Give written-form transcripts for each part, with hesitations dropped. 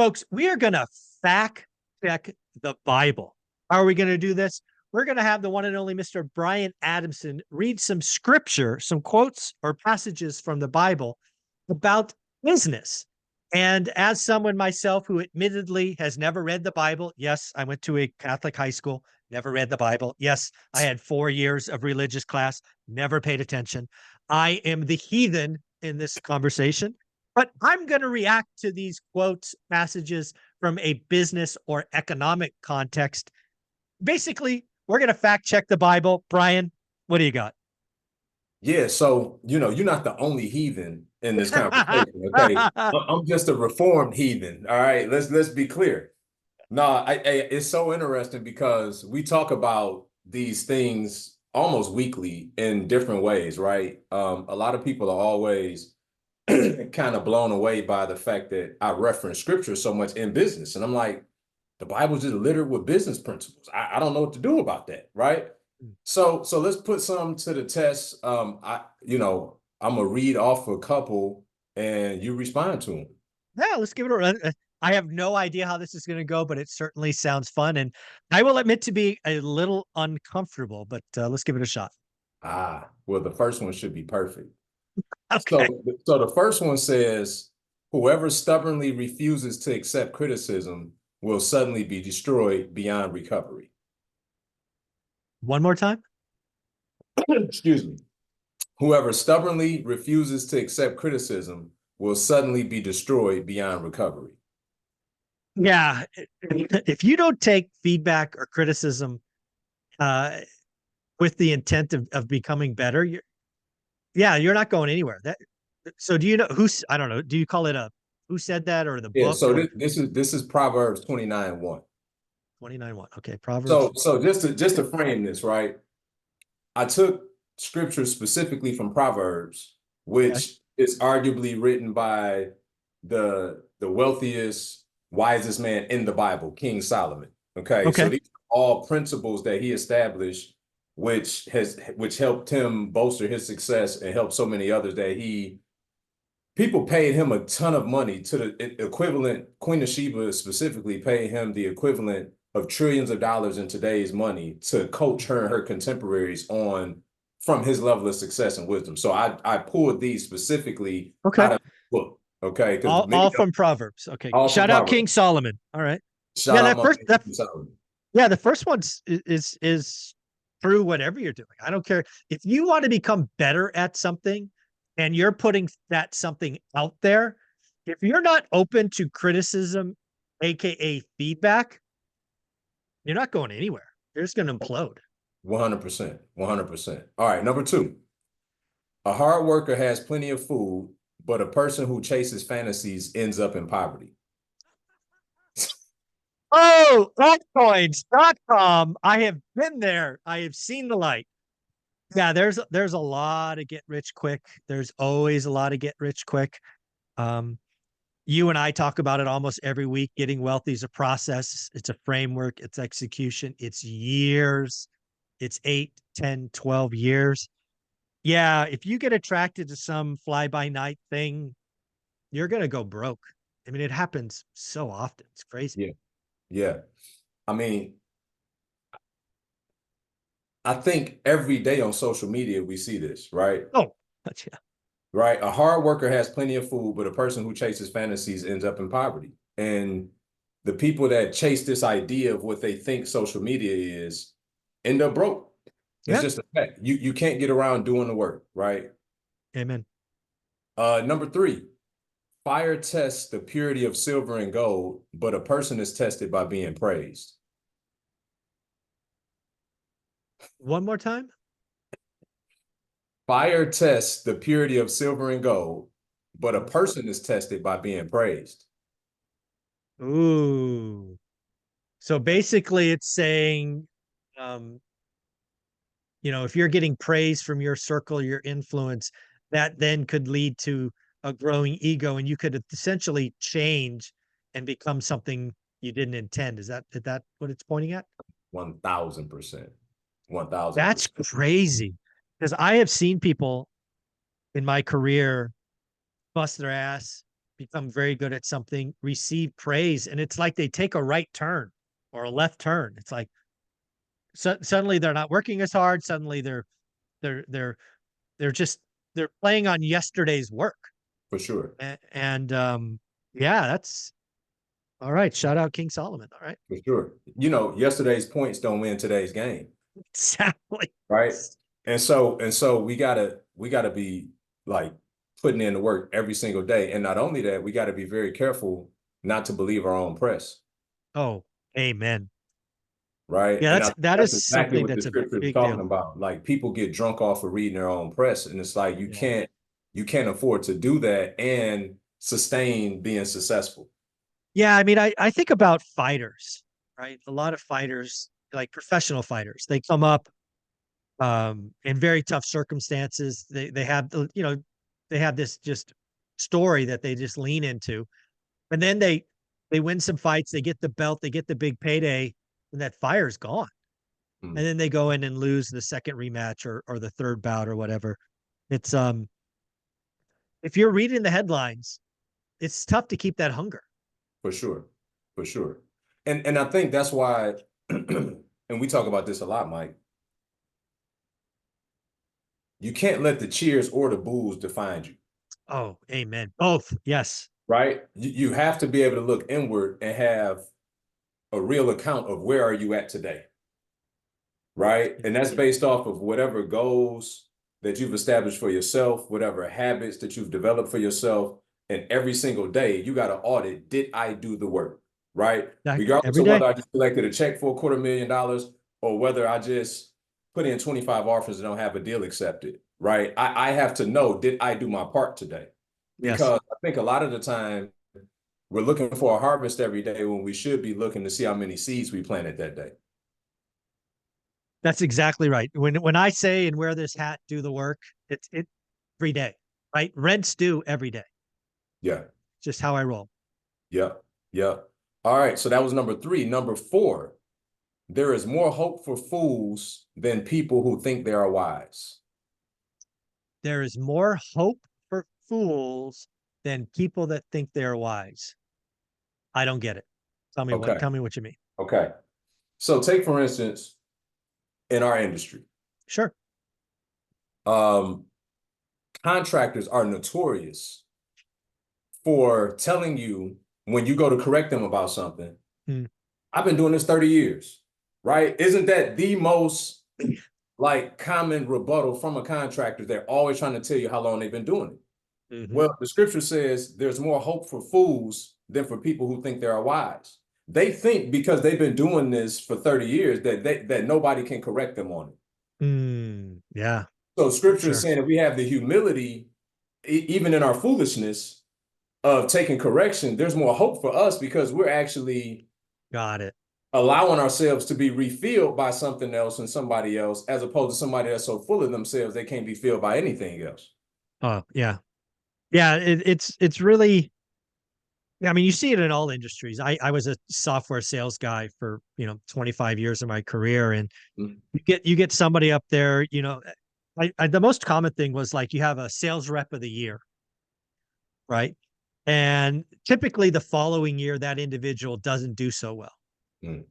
Folks, we are going to fact check the Bible. How are we going to do this? We're going to have the one and only Mr. Brian Adamson read some scripture, some quotes or passages from the Bible about business. And as someone myself who admittedly has never read the Bible, yes, I went to a Catholic high school, never read the Bible. Yes, I had 4 years of religious class, never paid attention. I am the heathen in this conversation, but I'm going to react to these quotes, passages from a business or economic context. Basically, we're going to fact check the Bible. Brian, what do you got? Yeah, so you're not the only heathen in this conversation, okay? I'm just a reformed heathen. All right, let's be clear. No, it's so interesting because we talk about these things almost weekly in different ways, right? A lot of people are always kind of blown away by the fact that I reference scripture so much in business, and I'm like, the Bible's just littered with business principles. I don't know what to do about that, right? So let's put some to the test. I'm gonna read off a couple and you respond to them. Yeah, let's give it a run. I have no idea how this is going to go, but it certainly sounds fun. And I will admit to be a little uncomfortable, but let's give it a shot. Well, the first one should be perfect. Okay. So the first one says, whoever stubbornly refuses to accept criticism will suddenly be destroyed beyond recovery. One more time. Excuse me. Whoever stubbornly refuses to accept criticism will suddenly be destroyed beyond recovery. Yeah. If you don't take feedback or criticism with the intent of becoming better, you're not going anywhere. So do you know who's, I don't know, do you call it who said that or the Yeah, book? so Or this is Proverbs 29:1. 29:1. Okay, Proverbs. So just to frame this, right? I took scripture specifically from Proverbs, Okay. which is arguably written by the wealthiest, wisest man in the Bible, King Solomon. Okay, so Okay. these are all principles that he established, which helped him bolster his success and helped so many others that people paid him a ton of money to the equivalent. Queen of Sheba specifically paid him the equivalent of trillions of dollars in today's money to coach her and her contemporaries on from his level of success and wisdom. So I pulled these specifically Okay. out of the book. Okay, because All from Proverbs. Okay. all from Shout out Proverbs. King Solomon. All right. Yeah, Shout out my man, Solomon. the first one's is through whatever you're doing. I don't care if you want to become better at something and you're putting that something out there. If you're not open to criticism, aka feedback, you're not going anywhere. You're just going to implode. 100%. 100%. All right, number two. A hard worker has plenty of food, but a person who chases fantasies ends up in poverty. Oh, altcoins.com. I have been there. I have seen the light. Yeah, there's a lot of get rich quick. There's always a lot of get rich quick. Um, you and I talk about it almost every week. Getting wealthy is a process. It's a framework. It's execution. It's years. It's 8, 10, 12 years. Yeah, if you get attracted to some fly by night thing, you're going to go broke. I mean, it happens so often. It's crazy. Yeah. Yeah. I mean, I think every day on social media we see this, right? Oh, yeah. Right. A hard worker has plenty of food, but a person who chases fantasies ends up in poverty. And the people that chase this idea of what they think social media is end up broke. It's Yeah. just a fact. You can't get around doing the work, right? Amen. Number three, fire tests the purity of silver and gold, but a person is tested by being praised. One more time. Fire tests the purity of silver and gold, but a person is tested by being praised. Ooh. So basically it's saying, um, if you're getting praise from your circle, your influence, that then could lead to a growing ego and you could essentially change and become something you didn't intend. Is that what it's pointing at? 1,000%. That's 1,000%. crazy. Because I have seen people in my career bust their ass, become very good at something, receive praise, and it's like they take a right turn or a left turn. It's like suddenly they're not working as hard. Suddenly they're they're they're just they're playing on yesterday's work. For sure. And yeah, that's all right. Shout out King Solomon. All right. For sure. Yesterday's points don't win today's game, Exactly. right? And so we gotta be like putting in the work every single day. And not only that, we gotta be very careful not to believe our own press, Oh, amen. right? Yeah, And I think that that's is exactly something what the that's a scripture is big talking deal. about. Like people get drunk off of reading their own press, and it's like Yeah. you can't afford to do that and sustain being successful. Yeah, I mean, I think about fighters, right? A lot of fighters, like professional fighters, they come up in very tough circumstances. They have they have this just story that they just lean into. And then they win some fights, they get the belt, they get the big payday, and that fire's gone. And Mm, then they go in and lose the second rematch or the third bout or whatever. It's if you're reading the headlines, it's tough to keep that hunger. for sure. For sure. And I think that's why, and we talk about this a lot, Mike. You can't let the cheers or the boos define you, Oh, amen. Both. Yes. right? You have to be able to look inward and have a real account of where are you at today, right? And that's based off of whatever goals that you've established for yourself, whatever habits that you've developed for yourself. And every single day, you got to audit, did I do the work, right? Regardless Every of day. whether I just collected a check for $250,000 or whether I just put in 25 offers and don't have a deal accepted, right? I have to know, did I do my part today? Yes. Because I think a lot of the time we're looking for a harvest every day when we should be looking to see how many seeds we planted that day. That's exactly right. When I say and wear this hat, do the work, it's every day, right? Rents due every day. Yeah. Just how I roll. Yep. Yep. All right. So that was number three. Number four, there is more hope for fools than people who think they are wise. There is more hope for fools than people that think they're wise. I don't get it. Okay. Tell me what you mean. Okay. So take, for instance, in our industry, Sure. um, contractors are notorious for telling you when you go to correct them about something, Mm. I've been doing this 30 years, right? Isn't that the most like common rebuttal from a contractor? They're always trying to tell you how long they've been doing it. Mm-hmm. Well, the scripture says there's more hope for fools than for people who think they are wise. They think because they've been doing this for 30 years that nobody can correct them on it. Yeah, So for scripture is sure. saying that we have the humility, even in our foolishness, of taking correction. There's more hope for us because we're actually Got it. allowing ourselves to be refilled by something else and somebody else, as opposed to somebody that's so full of themselves they can't be filled by anything else. Oh, yeah. Yeah, it's really I mean, you see it in all industries. I was a software sales guy for, 25 years of my career. And Mm, you get somebody up there, the most common thing was like you have a sales rep of the year, right? And typically the following year, that individual doesn't do so well, mm,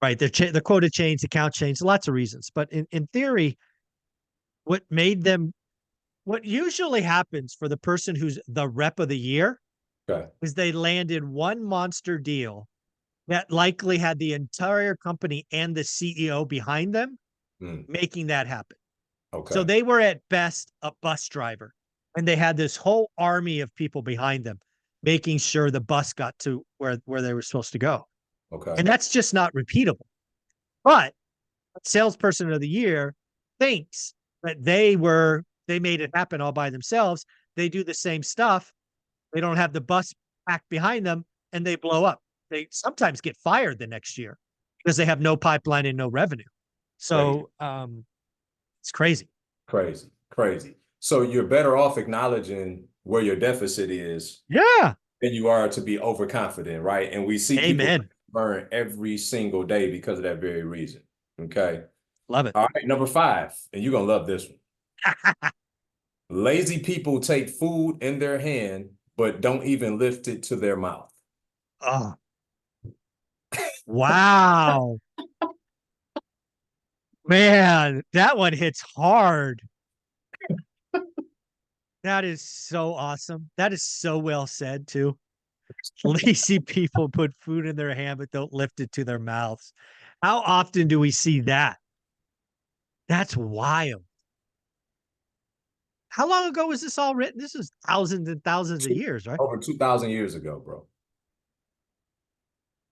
right? The quota change, account change, lots of reasons. But in theory, what made them, what usually happens for the person who's the rep of the year okay. is they landed one monster deal that likely had the entire company and the CEO behind them Mm, making that happen. So okay. they were at best a bus driver, and they had this whole army of people behind them making sure the bus got to where they were supposed to go. Okay. And that's just not repeatable. But a salesperson of the year thinks that they made it happen all by themselves. They do the same stuff. They don't have the bus packed behind them, and they blow up. They sometimes get fired the next year because they have no pipeline and no revenue. Crazy. So it's crazy. Crazy. Crazy. So you're better off acknowledging where your deficit is Yeah. than you are to be overconfident, right? And we see people Amen. burn every single day because of that very reason. Okay. Love it. All right. Number five, and you're going to love this one. Lazy people take food in their hand, but don't even lift it to their mouth. Oh, wow. Man, that one hits hard. That is so awesome. That is so well said, too. Lazy people put food in their hand, but don't lift it to their mouths. How often do we see that? That's wild. How long ago was this all written? This is thousands and thousands of years, right? Over 2,000 years ago, bro.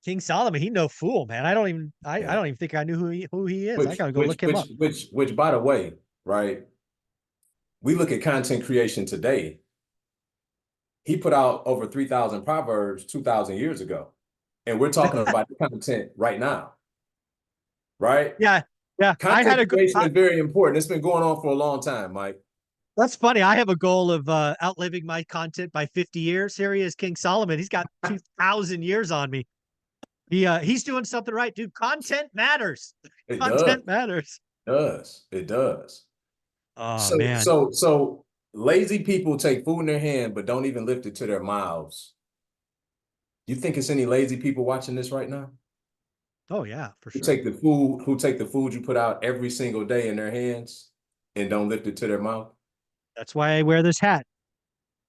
King Solomon, he no fool, man. I Yeah. don't even think I knew who he is. I gotta go look him up. Which, by the way, right? We look at content creation today. He put out over 3,000 proverbs 2,000 years ago, and we're talking about the content right now, right? Yeah, yeah. I had Content a go creation is very important. It's been going on for a long time, Mike. That's funny. I have a goal of outliving my content by 50 years. Here he is, King Solomon. He's got 2,000 years on me. He's doing something right, dude. Content matters. It does. Content matters. It does. Oh So, man. so lazy people take food in their hand, but don't even lift it to their mouths. You think it's any lazy people watching this right now? Oh yeah, for Who sure. take the food you put out every single day in their hands and don't lift it to their mouth? That's why I wear this hat,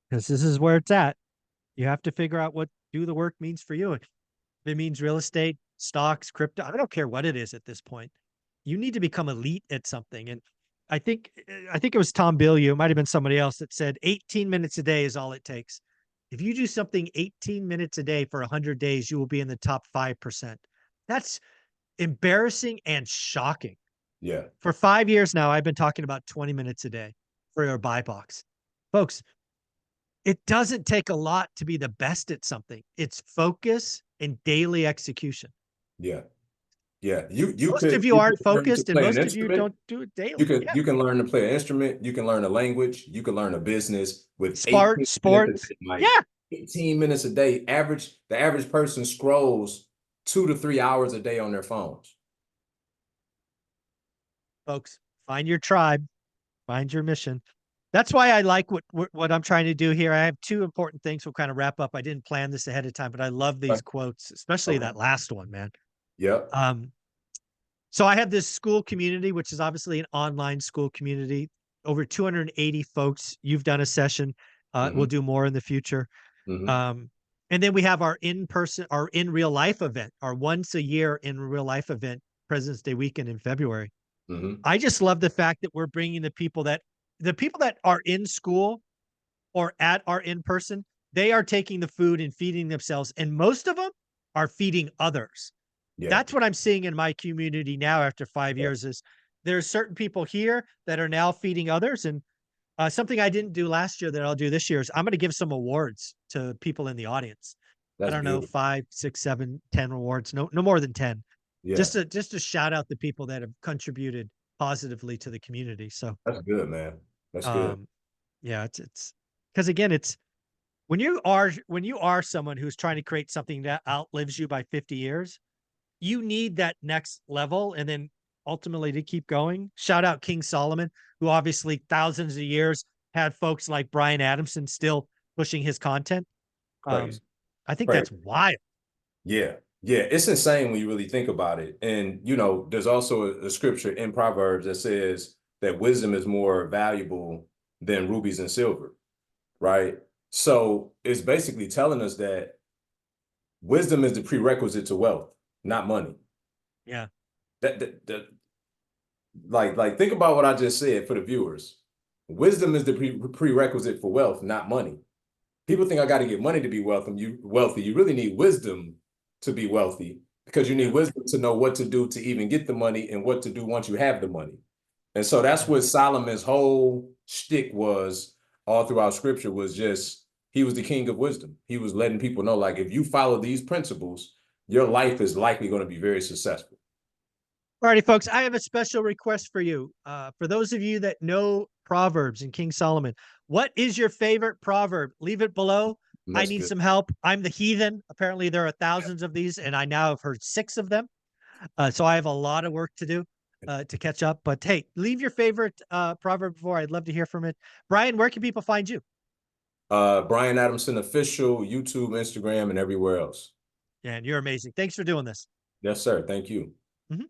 because this is where it's at. You have to figure out what do the work means for you. If it means real estate, stocks, crypto, I don't care what it is at this point. You need to become elite at something. And I think it was Tom Bilyeu, it might have been somebody else that said 18 minutes a day is all it takes. If you do something 18 minutes a day for 100 days, you will be in the top 5%. That's embarrassing and shocking. Yeah. For 5 years now, I've been talking about 20 minutes a day for your buy box. Folks, it doesn't take a lot to be the best at something. It's focus and daily execution. Yeah. Yeah. You Most of could you you could aren't learn to focused, and play an most of you instrument. don't do it You daily. can Yeah. you can learn to play an instrument, you can learn a language, you can learn a business with 18 minutes a Sports. day, Mike. Yeah. 18 minutes a day. The average person scrolls 2 to 3 hours a day on their phones. Folks, find your tribe, find your mission. That's why I like what I'm trying to do here. I have two important things. We'll kind of wrap up. I didn't plan this ahead of time, but I love these Okay. quotes, especially Okay. that last one, man. Yep. So I have this school community, which is obviously an online school community. Over 280 folks. You've done a session. We'll Hmm. do more in the future. Hmm. Um, and then we have our in-person, our in real life event, our once a year in real life event, President's Day weekend in February. Hmm. I just love the fact that we're bringing the people that are in school or at our in person, they are taking the food and feeding themselves. And most of them are feeding others. Yeah. That's what I'm seeing in my community now after 5 Yeah. years is there's certain people here that are now feeding others. And something I didn't do last year that I'll do this year is I'm going to give some awards to people in the audience. I That's don't know, beautiful. 5, 6, 7, 10 awards. No more than 10. Yeah. Just to shout out the people that have contributed positively to the community. So That's good, man. That's good. um yeah, it's because again, it's when you are someone who's trying to create something that outlives you by 50 years, you need that next level and then ultimately to keep going. Shout out King Solomon, who obviously thousands of years had folks like Brian Adamson still pushing his content. Crazy. I think Crazy. that's wild. Yeah. Yeah. It's insane when you really think about it. And, there's also a scripture in Proverbs that says that wisdom is more valuable than rubies and silver, right? So it's basically telling us that wisdom is the prerequisite to wealth, not money. Yeah. That like think about what I just said for the viewers. Wisdom is the prerequisite for wealth, not money. People think I got to get money to be wealthy. You really need wisdom to be wealthy because you need Yeah. wisdom to know what to do to even get the money and what to do once you have the money. And so that's Yeah. what Solomon's whole shtick was all throughout scripture was just he was the king of wisdom. He was letting people know, like, if you follow these principles, your life is likely going to be very successful. Alrighty, folks, I have a special request for you. For those of you that know Proverbs and King Solomon, what is your favorite proverb? Leave it below. I That's need good. some help. I'm the heathen. Apparently, there are thousands of these, and I now have heard 6 of them. So I have a lot of work to do to catch up. But hey, leave your favorite proverb before. I'd love to hear from it. Brian, where can people find you? Brian Adamson Official, YouTube, Instagram, and everywhere else. And you're amazing. Thanks for doing this. Yes, sir. Thank you. Mhm.